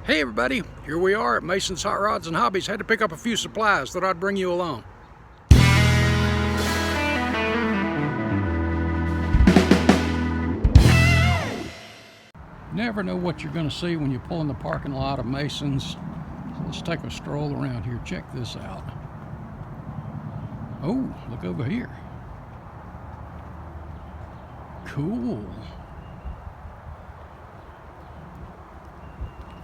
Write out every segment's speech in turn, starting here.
Hey everybody, here we are at Mason's Hot Rods and Hobbies. Had to pick up a few supplies, thought I'd bring you along. Never know what you're going to see when you pull in the parking lot of Mason's. So let's take a stroll around here. Check this out. Oh, look over here. Cool.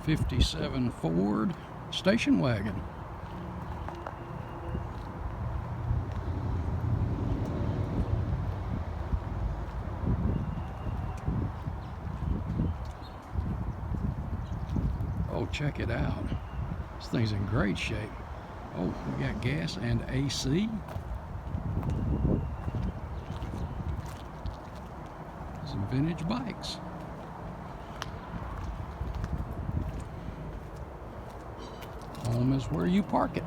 57 Ford station wagon. Oh, check it out. This thing's in great shape. Oh, we got gas and AC. Some vintage bikes. Home is where you park it.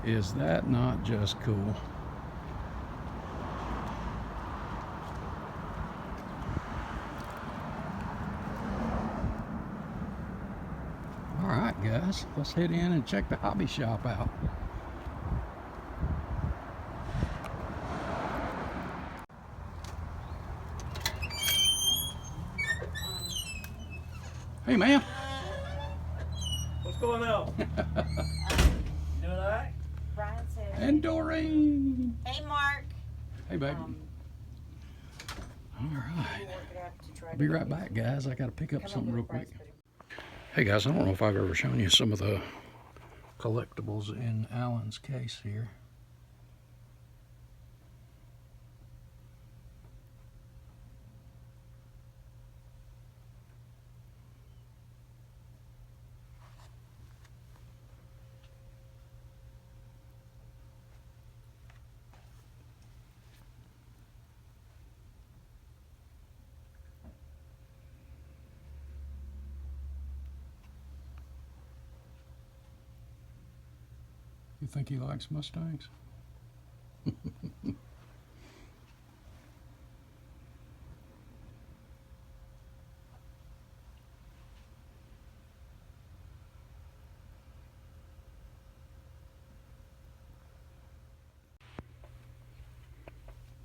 Is that not just cool? Alright guys, let's head in and check the hobby shop out. Hey man. What's going on? You doing alright? Brian said. And Doreen. Hey Mark. Hey baby. Alright. I'll be right back guys. I gotta pick up something real quick. Hey guys, I don't know if I've ever shown you some of the collectibles in Alan's case here. You think he likes Mustangs?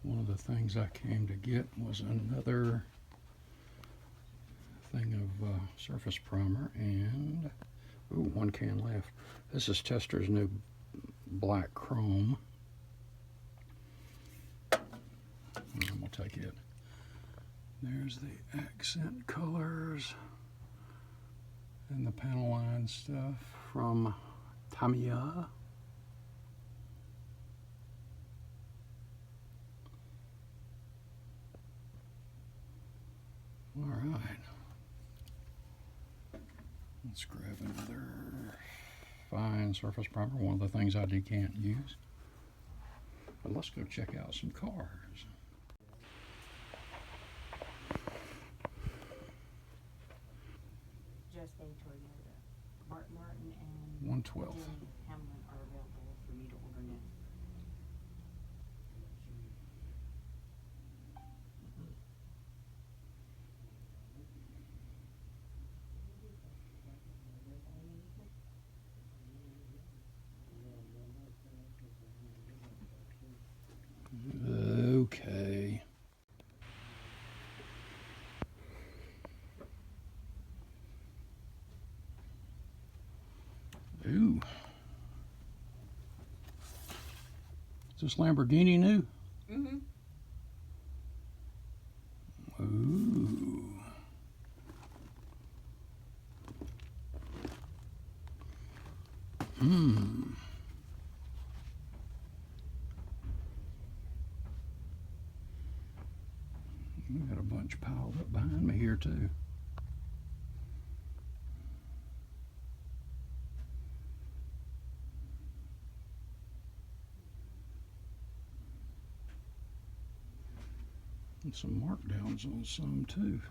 One of the things I came to get was another thing of surface primer and ooh, one can left. This is Tester's new black chrome. I'm gonna take it. There's the accent colors and the panel line stuff from Tamiya. All right. Let's grab another fine surface primer, one of the things I can't use. But let's go check out some cars. Just a Toyota. Martin and 112. Hamlin are available for me to order now. Okay. Ooh. Is this Lamborghini new? Mm-hmm. Ooh. We got a bunch piled up behind me here too. some markdowns on some too.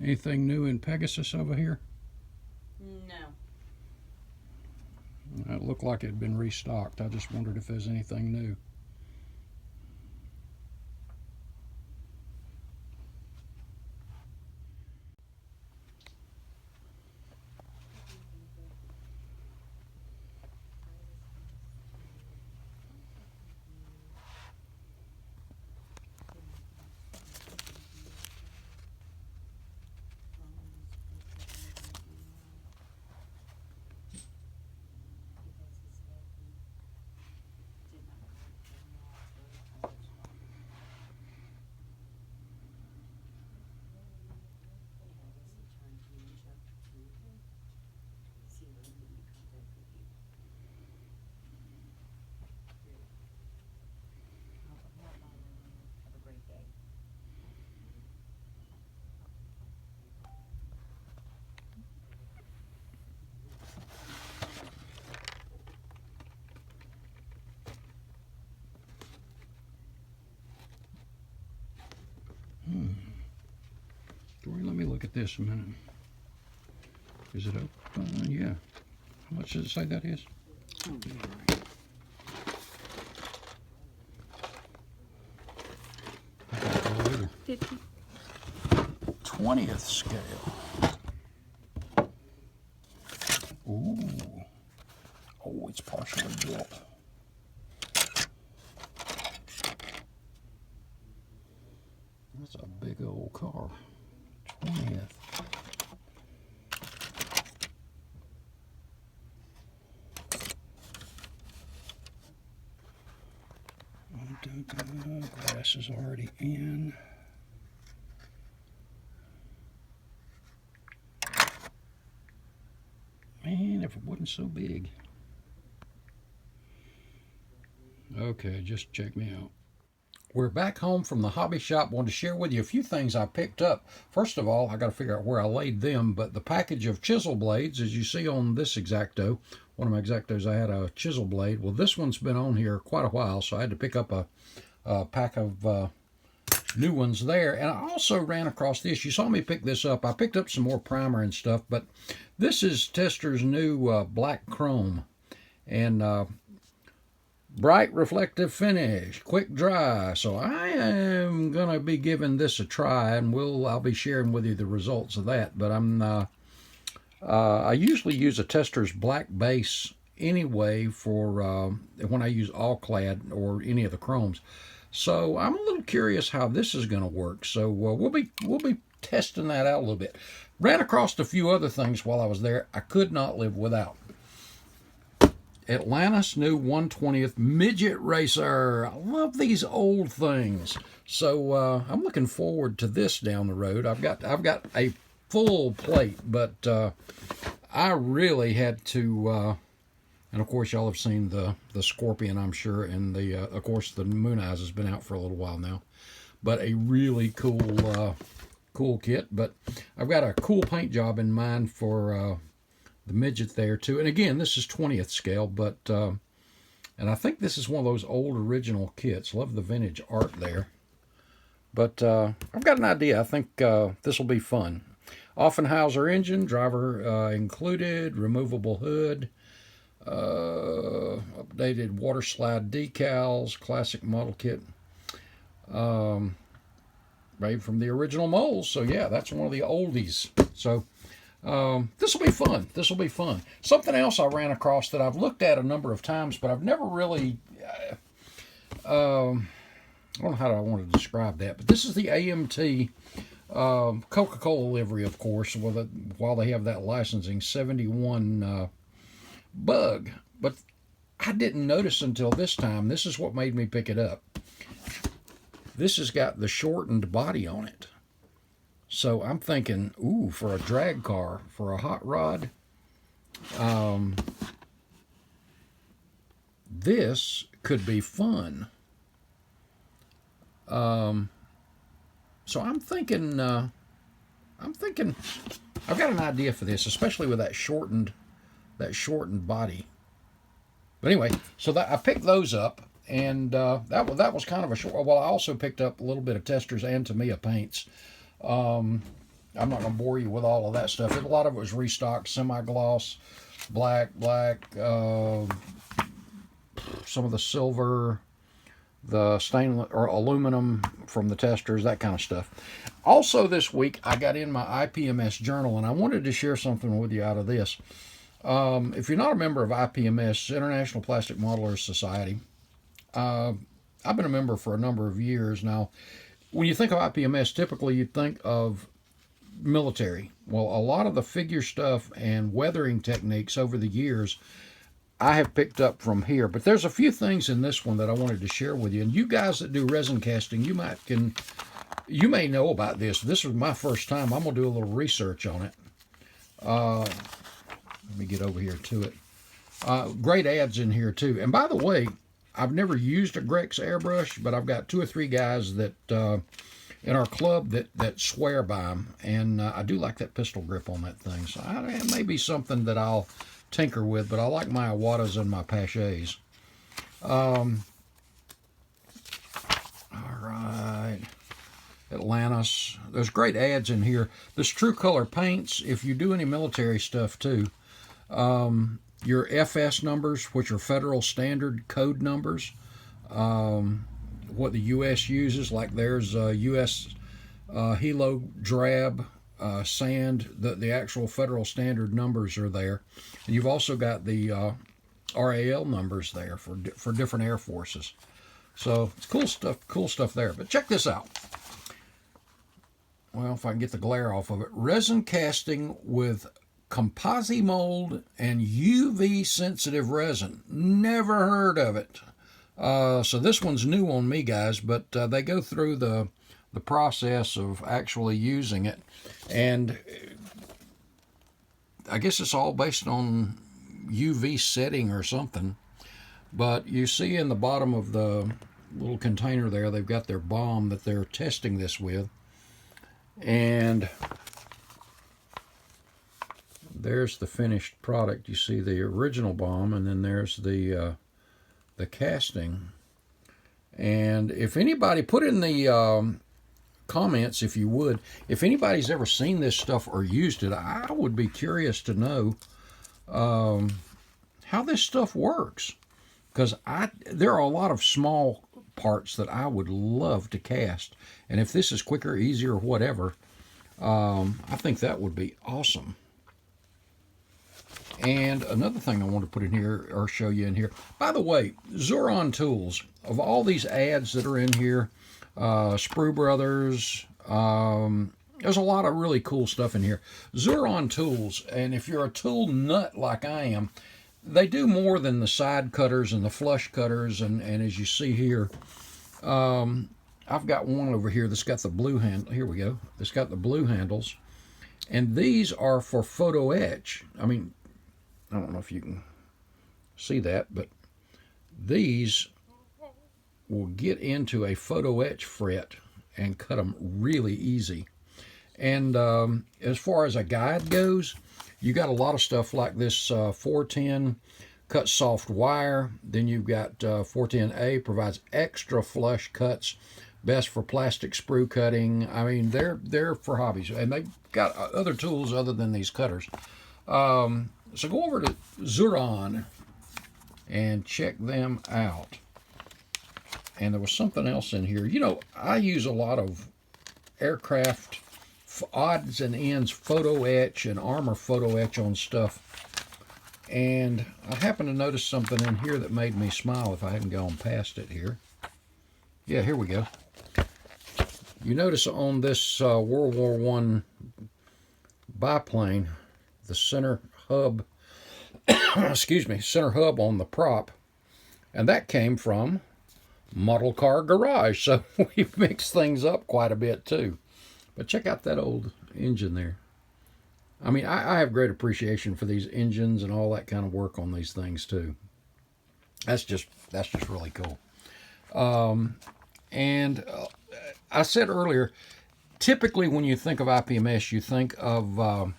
Anything new in Pegasus over here? No. It looked like it had been restocked. I just wondered if there's anything new. Have a great day. Dory, let me look at this a minute. Is it open? Yeah. How much does it say that is? Oh, 50. 20th scale. Ooh. Oh, it's partially built. That's a big old car. 20th. Glass is already in. Man, if it wasn't so big. Okay, just check me out. We're back home from the hobby shop. Wanted to share with you a few things I picked up. First of all, I got to figure out where I laid them, but the package of chisel blades, as you see on this X-Acto, one of my X-Actos, I had a chisel blade. Well, this one's been on here quite a while, so I had to pick up a pack of new ones there. And I also ran across this. You saw me pick this up. I picked up some more primer and stuff, but this is Tester's new black chrome. And bright reflective finish, quick dry. So I am gonna be giving this a try, and I'll be sharing with you the results of that. But I usually use a Tester's black base anyway for when I use all clad or any of the chromes. So I'm a little curious how this is gonna work. So we'll be testing that out a little bit. Ran across a few other things while I was there I could not live without. Atlantis new 120th midget racer. I love these old things. So I'm looking forward to this down the road. I've got a full plate, but I really had to. And of course, y'all have seen the Scorpion, I'm sure, and of course the Moon Eyes has been out for a little while now. But a really cool kit. But I've got a cool paint job in mind for the midget there too. And again, this is 20th scale, but and I think this is one of those old original kits. Love the vintage art there. But I've got an idea. I think this will be fun. Offenhauser engine, driver included, removable hood, updated water slide decals, classic model kit. Made from the original molds. So yeah, that's one of the oldies. So this will be fun. This will be fun. Something else I ran across that I've looked at a number of times, but I've never really, I don't know how I want to describe that, but this is the AMT Coca-Cola livery, of course, while they have that licensing, 71 bug. But I didn't notice until this time. This is what made me pick it up. This has got the shortened body on it. So I'm thinking, ooh, for a drag car, for a hot rod, this could be fun. So I'm thinking, I've got an idea for this, especially with that shortened that shortened body. But anyway, so that I picked those up, and that was kind of a short. Well, I also picked up a little bit of Testors and Tamiya paints. I'm not going to bore you with all of that stuff. A lot of it was restocked, semi-gloss, black, some of the silver, the stainless or aluminum from the Testors, that kind of stuff. Also this week, I got in my IPMS journal, and I wanted to share something with you out of this. If you're not a member of IPMS, International Plastic Modelers Society, I've been a member for a number of years now. When you think of IPMS, typically you think of military. Well, a lot of the figure stuff and weathering techniques over the years I have picked up from here, but there's a few things in this one that I wanted to share with you. And you guys that do resin casting, you may know about this. This was my first time. I'm gonna do a little research on it. Let me get over here to it. Great ads in here too. And by the way, I've never used a Grex airbrush, but I've got 2 or 3 guys that in our club that swear by them, and I do like that pistol grip on that thing. So it may be something that I'll tinker with, but I like my Iwatas and my Pachets. All right, Atlantis. There's great ads in here. This True Color paints, if you do any military stuff too, your FS numbers, which are Federal Standard Code numbers, what the U.S. uses, like there's U.S. Helo Drab, Sand, the actual Federal Standard numbers are there. And you've also got the RAL numbers there for different air forces. So it's cool stuff there. But check this out. Well, if I can get the glare off of it. Resin casting with composite mold and UV sensitive resin. Never heard of it. So this one's new on me, guys, but they go through the process of actually using it, and I guess it's all based on UV setting or something. But you see in the bottom of the little container there, they've got their bomb that they're testing this with, and there's the finished product. You see the original bomb, and then there's the casting. And if anybody, put in the comments, if you would, if anybody's ever seen this stuff or used it, I would be curious to know how this stuff works, because there are a lot of small parts that I would love to cast, and if this is quicker, easier, whatever, I think that would be awesome. And another thing I want to put in here, or show you in here, by the way, Zuron Tools, of all these ads that are in here, Sprue Brothers, there's a lot of really cool stuff in here. Zuron Tools, and if you're a tool nut like I am, they do more than the side cutters and the flush cutters, and as you see here, I've got one over here that's got the blue handle. Here we go. It's got the blue handles, and these are for photo etch. I mean, I don't know if you can see that, but these will get into a photo etch fret and cut them really easy. And as far as a guide goes, you got a lot of stuff like this 410 cut soft wire. Then you've got 410A provides extra flush cuts, best for plastic sprue cutting. I mean, they're for hobbies, and they've got other tools other than these cutters. So go over to Zuron and check them out. And there was something else in here. You know, I use a lot of aircraft odds and ends photo etch and armor photo etch on stuff. And I happened to notice something in here that made me smile if I hadn't gone past it here. Yeah, here we go. You notice on this World War I biplane, the center hub, excuse me, center hub on the prop, and that came from Model Car Garage. So we've mixed things up quite a bit too. But check out that old engine there. I mean, I have great appreciation for these engines and all that kind of work on these things too. That's just really cool. And I said earlier, typically when you think of IPMS, you think of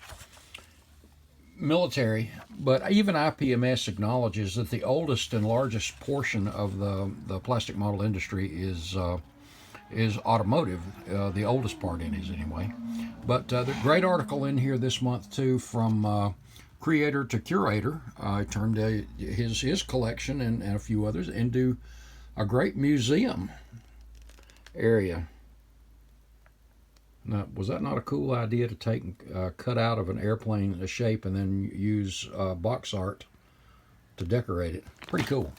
military, but even IPMS acknowledges that the oldest and largest portion of the plastic model industry is automotive, the oldest part in it anyway. But the great article in here this month too from creator to curator. I turned his collection and a few others into a great museum area. Now, was that not a cool idea to take cut out of an airplane a shape and then use box art to decorate it? Pretty cool.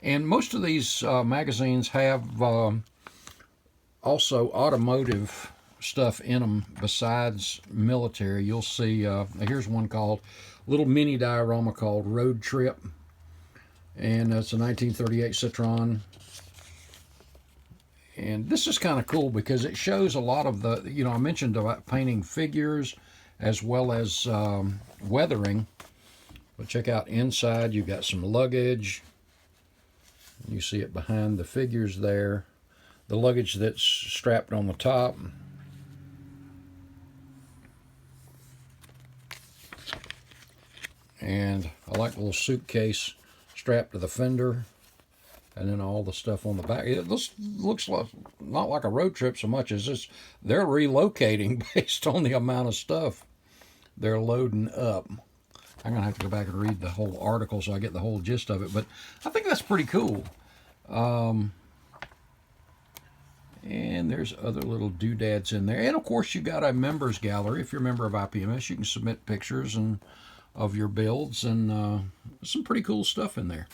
And most of these magazines have also automotive stuff in them besides military. You'll see, here's one called, little mini diorama called Road Trip. And that's a 1938 Citroen. And this is kind of cool because it shows a lot of the, you know, I mentioned about painting figures as well as weathering. But check out inside, you've got some luggage. You see it behind the figures there. The luggage that's strapped on the top. And I like the little suitcase strapped to the fender. And then all the stuff on the back. It looks like, not like a road trip so much as this. They're relocating based on the amount of stuff they're loading up. I'm going to have to go back and read the whole article so I get the whole gist of it. But I think that's pretty cool. And there's other little doodads in there. And, of course, you got a members gallery. If you're a member of IPMS, you can submit pictures of your builds. And some pretty cool stuff in there.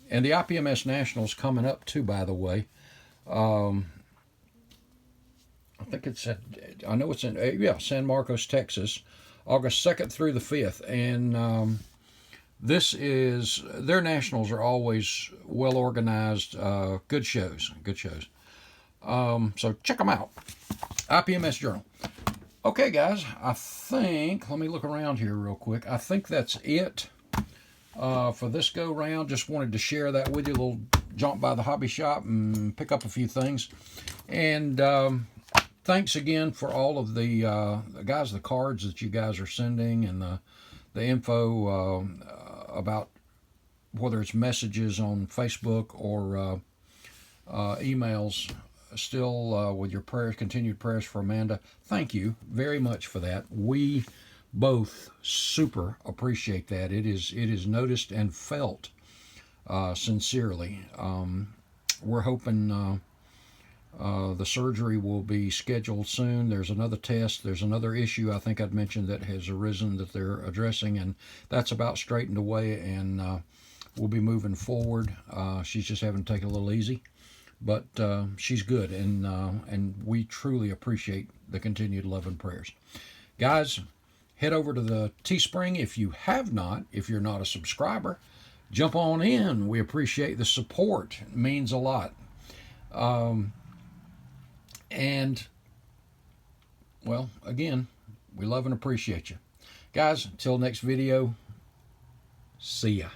And the IPMS National's coming up, too, by the way. I think it's I know it's in, San Marcos, Texas, August 2nd through the 5th. And this is, their nationals are always well organized, good shows. So check them out. IPMS Journal. Okay, guys, I think, let me look around here real quick. I think that's it. For this go round. Just wanted to share that with you, a little jaunt by the hobby shop and pick up a few things. And thanks again for all of the guys, the cards that you guys are sending, and the info about whether it's messages on Facebook or emails, still with your prayers, continued prayers for Amanda. Thank you very much for that. We both super appreciate that. It is noticed and felt sincerely. We're hoping the surgery will be scheduled soon. There's another test. There's another issue I think I'd mentioned that has arisen that they're addressing, and that's about straightened away, and we'll be moving forward. She's just having to take it a little easy, but she's good, and we truly appreciate the continued love and prayers. Guys, head over to the Teespring if you have not. If you're not a subscriber, jump on in. We appreciate the support. It means a lot. And, well, again, we love and appreciate you. Guys, until next video, see ya.